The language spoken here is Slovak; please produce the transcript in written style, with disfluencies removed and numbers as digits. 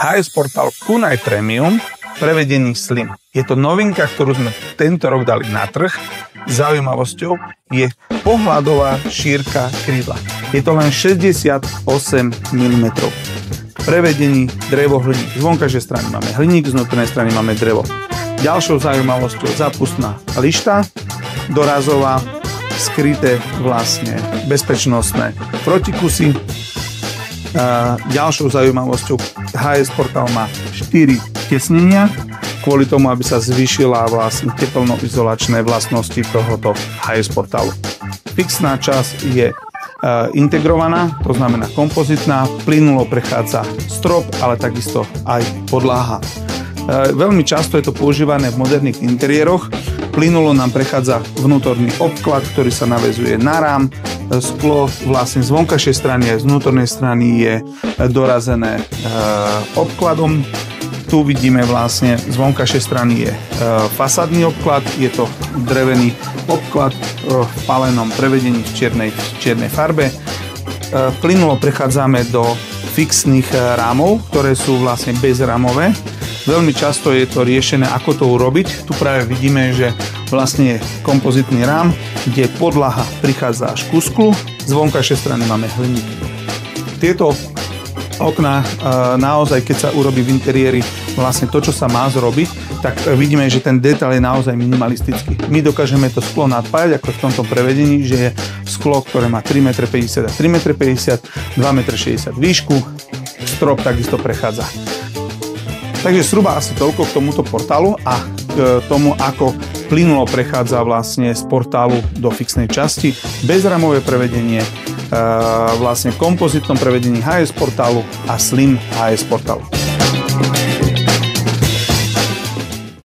HS Portal Kunai Premium prevedení Slim. Je to novinka, ktorú sme tento rok dali na trh. Zaujímavosťou je pohľadová šírka krídla. Je to len 68 mm. Prevedení drevo hliník. Z vonkajšej strany máme hliník, z vnútornej strany máme drevo. Ďalšou zaujímavosťou zapustná lišta, dorazová, skryté vlastne bezpečnostné protikusy. Ďalšou zaujímavosťou HS Portal má 4 tesnenia, kvôli tomu, aby sa zvýšila vlastne teplnoizolačné vlastnosti tohoto HS Portalu. Fixná časť je integrovaná, to znamená kompozitná, plynulo prechádza strop, ale takisto aj podlaha. Veľmi často je to používané v moderných interiéroch. Plynulo nám prechádza vnútorný obklad, ktorý sa naväzuje na rám. Sklo vlastne z vonkajšej strany aj z vnútornej strany je dorazené obkladom. Tu vidíme vlastne z vonkajšej strany je fasádny obklad, je to drevený obklad v palenom prevedení v čiernej farbe. Plynulo prechádzame do fixných rámov, ktoré sú vlastne bezrámové. Veľmi často je to riešené, ako to urobiť. Tu práve vidíme, že vlastne je kompozitný rám, kde podlaha prichádza až ku sklu, z vonkajšej strany máme hliník. Tieto okná naozaj, keď sa urobí v interiéri vlastne to, čo sa má zrobiť, tak vidíme, že ten detail je naozaj minimalistický. My dokážeme to sklo nadpájať, ako v tomto prevedení, že je sklo, ktoré má 3,50 m a 3,50 m, 2,60 m výšku, strop takisto prechádza. Takže zhruba asi toľko k tomuto portálu a k tomu, ako plynulo prechádza vlastne z portálu do fixnej časti. Bezramové prevedenie, vlastne kompozitnom prevedení HS Portálu a Slim HS Portálu.